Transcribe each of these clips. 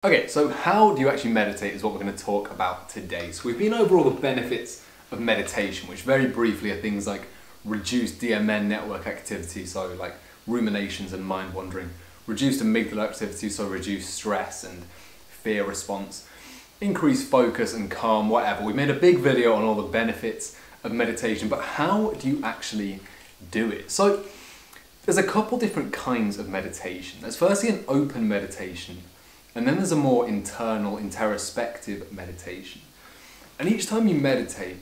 Okay, so how do you actually meditate is what we're going to talk about today. So we've been over all the benefits of meditation, which very briefly are things like reduced DMN network activity, so like ruminations and mind wandering, reduced amygdala activity, so reduced stress and fear response, increased focus and calm, whatever. We made a big video on all the benefits of meditation, but how do you actually do it? So there's a couple different kinds of meditation. There's firstly an open meditation, and then there's a more internal, introspective meditation. And each time you meditate,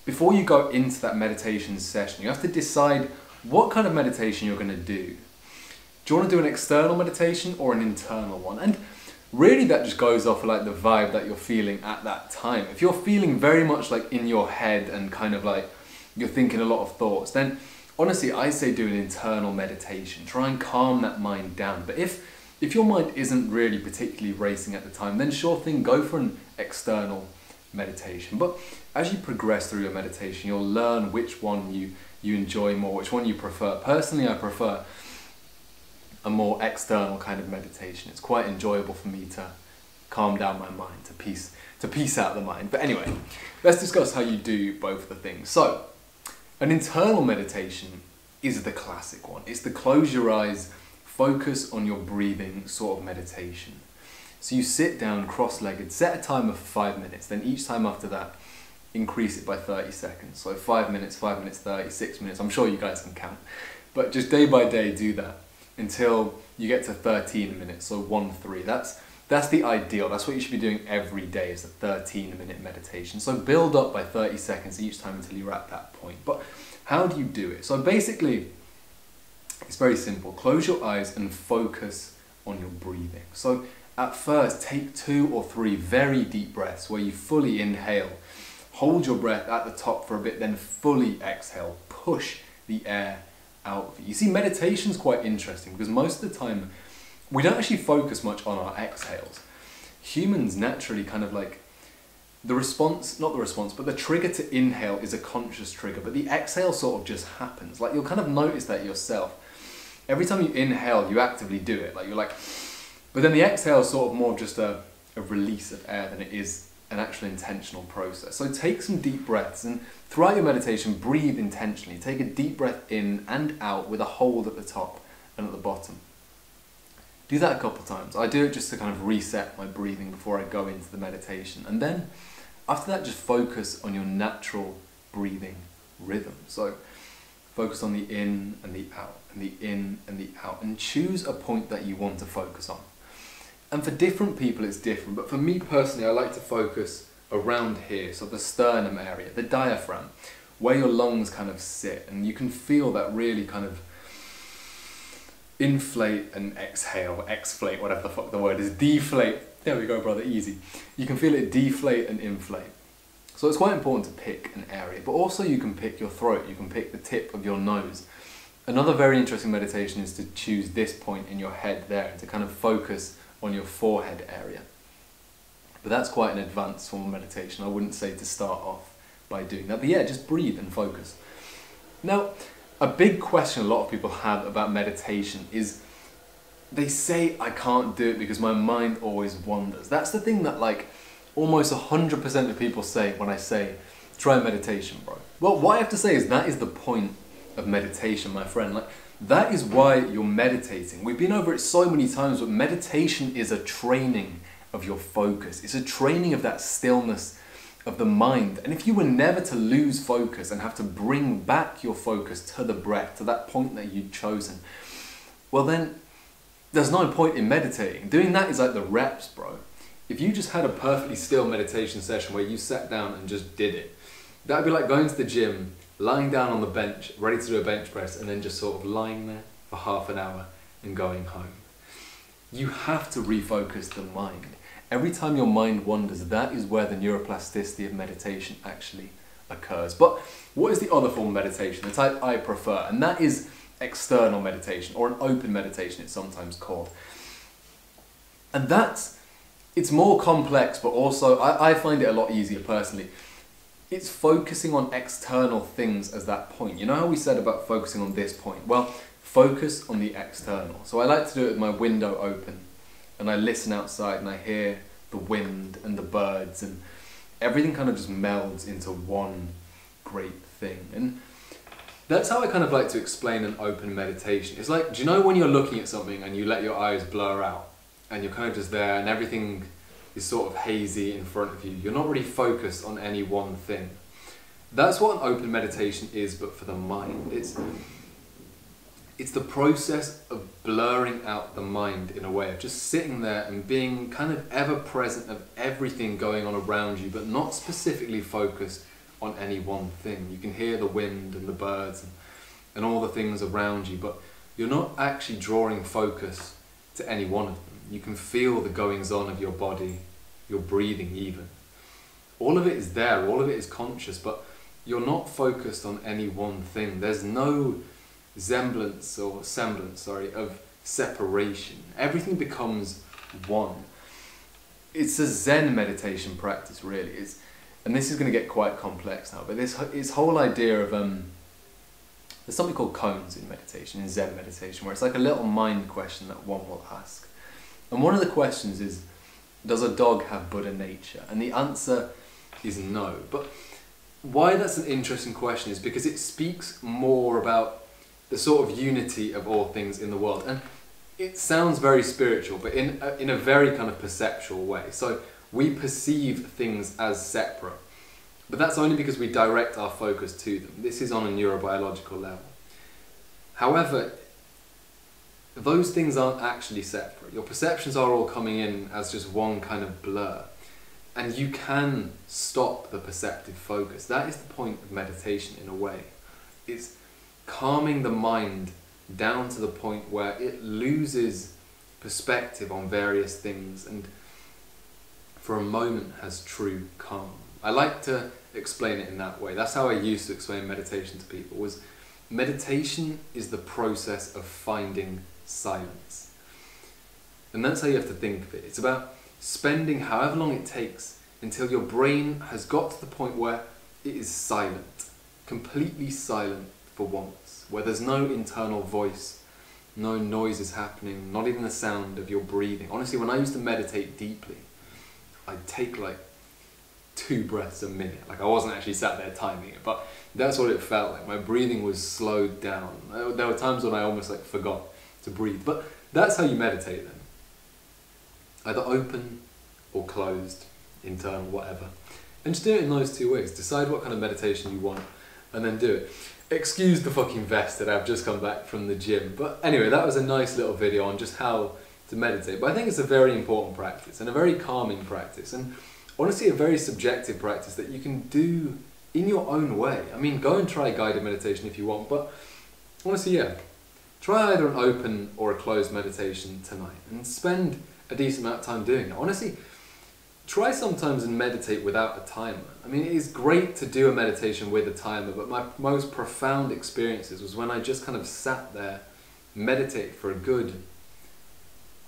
before you go into that meditation session, you have to decide what kind of meditation you're going to do. Do you want to do an external meditation or an internal one? And really that just goes off like the vibe that you're feeling at that time. If you're feeling very much like in your head and kind of like you're thinking a lot of thoughts, then honestly I say do an internal meditation. Try and calm that mind down. But if your mind isn't really particularly racing at the time, then sure thing, go for an external meditation. But as you progress through your meditation, you'll learn which one you enjoy more, which one you prefer. Personally, I prefer a more external kind of meditation. It's quite enjoyable for me to calm down my mind, to peace out the mind. But anyway, let's discuss how you do both of the things. So, an internal meditation is the classic one. It's the close your eyes, focus on your breathing sort of meditation. So you sit down cross-legged, set a timer for 5 minutes, then each time after that, increase it by 30 seconds. So 5 minutes, 30, 6 minutes, I'm sure you guys can count. But just day by day do that until you get to 13 minutes, so 1-3. That's the ideal, that's what you should be doing every day, is a 13-minute meditation. So build up by 30 seconds each time until you're at that point. But how do you do it? So basically, it's very simple. Close your eyes and focus on your breathing. So at first, take 2 or 3 very deep breaths where you fully inhale, hold your breath at the top for a bit, then fully exhale, push the air out of you. You see, meditation's quite interesting because most of the time, we don't actually focus much on our exhales. Humans naturally kind of like, the trigger to inhale is a conscious trigger, but the exhale sort of just happens. Like you'll kind of notice that yourself. Every time you inhale, you actively do it. Like you're like, but then the exhale is sort of more just a release of air than it is an actual intentional process. So take some deep breaths and throughout your meditation, breathe intentionally. Take a deep breath in and out with a hold at the top and at the bottom. Do that a couple times. I do it just to kind of reset my breathing before I go into the meditation. And then after that, just focus on your natural breathing rhythm. So focus on the in and the out, and the in and the out, and choose a point that you want to focus on. And for different people it's different, but for me personally I like to focus around here, so the sternum area, the diaphragm, where your lungs kind of sit, and you can feel that really kind of inflate and exhale, exflate, whatever the fuck the word is, deflate, there we go brother, easy. You can feel it deflate and inflate. So it's quite important to pick an area, but also you can pick your throat, you can pick the tip of your nose. Another very interesting meditation is to choose this point in your head there, and to kind of focus on your forehead area. But that's quite an advanced form of meditation. I wouldn't say to start off by doing that, but yeah, just breathe and focus. Now, a big question a lot of people have about meditation is they say I can't do it because my mind always wanders. That's the thing that like almost 100% of people say when I say try meditation, bro. Well, what I have to say is that is the point of meditation, my friend. Like that is why you're meditating. We've been over it so many times, but meditation is a training of your focus. It's a training of that stillness of the mind. And if you were never to lose focus and have to bring back your focus to the breath, to that point that you'd chosen, well then there's no point in meditating. Doing that is like the reps, bro. If you just had a perfectly still meditation session where you sat down and just did it, that'd be like going to the gym, lying down on the bench, ready to do a bench press, and then just sort of lying there for half an hour and going home. You have to refocus the mind. Every time your mind wanders, that is where the neuroplasticity of meditation actually occurs. But what is the other form of meditation, the type I prefer? And that is external meditation, or an open meditation it's sometimes called. And it's more complex, but also I find it a lot easier personally. It's focusing on external things as that point. You know how we said about focusing on this point? Well, focus on the external. So I like to do it with my window open and I listen outside and I hear the wind and the birds, and everything kind of just melds into one great thing. And that's how I kind of like to explain an open meditation. It's like, do you know when you're looking at something and you let your eyes blur out and you're kind of just there and everything is sort of hazy in front of you? You're not really focused on any one thing. That's what an open meditation is, but for the mind. It's the process of blurring out the mind in a way, of just sitting there and being kind of ever present of everything going on around you, but not specifically focused on any one thing. You can hear the wind and the birds and all the things around you, but you're not actually drawing focus to any one of them. You can feel the goings on of your body, your breathing even. All of it is there, all of it is conscious, but you're not focused on any one thing. There's no semblance of separation. Everything becomes one. It's a Zen meditation practice, really. And this is going to get quite complex now, but this whole idea of there's something called koans in meditation, in Zen meditation, where it's like a little mind question that one will ask. And one of the questions is, does a dog have Buddha nature? And the answer is no. But why that's an interesting question is because it speaks more about the sort of unity of all things in the world. And it sounds very spiritual, but in a very kind of perceptual way. So we perceive things as separate, but that's only because we direct our focus to them. This is on a neurobiological level. However, those things aren't actually separate. Your perceptions are all coming in as just one kind of blur. And you can stop the perceptive focus. That is the point of meditation in a way. It's calming the mind down to the point where it loses perspective on various things and for a moment has true calm. I like to explain it in that way. That's how I used to explain meditation to people, was meditation is the process of finding silence. And that's how you have to think of it. It's about spending however long it takes until your brain has got to the point where it is silent, completely silent for once, where there's no internal voice, no noises happening, not even the sound of your breathing. Honestly, when I used to meditate deeply, I'd take like 2 breaths a minute. Like I wasn't actually sat there timing it, but that's what it felt like. My breathing was slowed down. There were times when I almost like forgot to breathe, but that's how you meditate then. Either open or closed, internal, whatever. And just do it in those 2 ways. Decide what kind of meditation you want and then do it. Excuse the fucking vest that I've just come back from the gym. But anyway, that was a nice little video on just how to meditate. But I think it's a very important practice and a very calming practice. And honestly, a very subjective practice that you can do in your own way. I mean, go and try guided meditation if you want. But honestly, yeah, try either an open or a closed meditation tonight and spend a decent amount of time doing it. Honestly, try sometimes and meditate without a timer. I mean, it is great to do a meditation with a timer, but my most profound experiences was when I just kind of sat there, meditate for a good,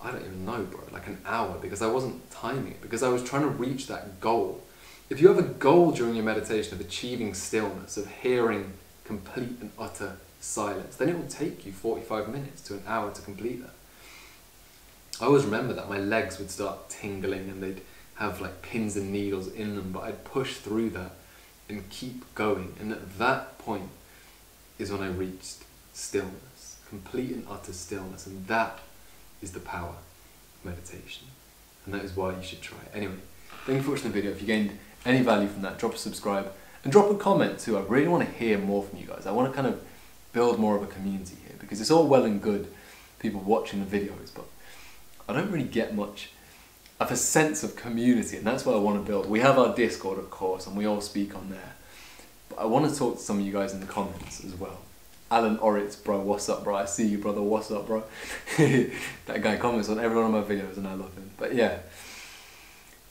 I don't even know, bro, like an hour, because I wasn't timing it, because I was trying to reach that goal. If you have a goal during your meditation of achieving stillness, of hearing complete and utter silence, then it will take you 45 minutes to an hour to complete that. I always remember that my legs would start tingling and they'd have like pins and needles in them, but I'd push through that and keep going. And at that point is when I reached stillness, complete and utter stillness. And that is the power of meditation. And that is why you should try it. Anyway, thank you for watching the video. If you gained any value from that, drop a subscribe and drop a comment too. I really want to hear more from you guys. I want to kind of build more of a community here, because it's all well and good people watching the videos, but I don't really get much of a sense of community, and that's what I want to build. We have our Discord, of course, and we all speak on there. But I want to talk to some of you guys in the comments as well. Alan Oritz, bro, what's up, bro? I see you, brother, what's up, bro? That guy comments on every one of my videos and I love him. But yeah,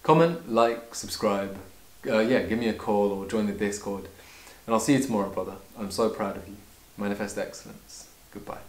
comment, like, subscribe. Yeah, give me a call or join the Discord. And I'll see you tomorrow, brother. I'm so proud of you. Manifest excellence. Goodbye.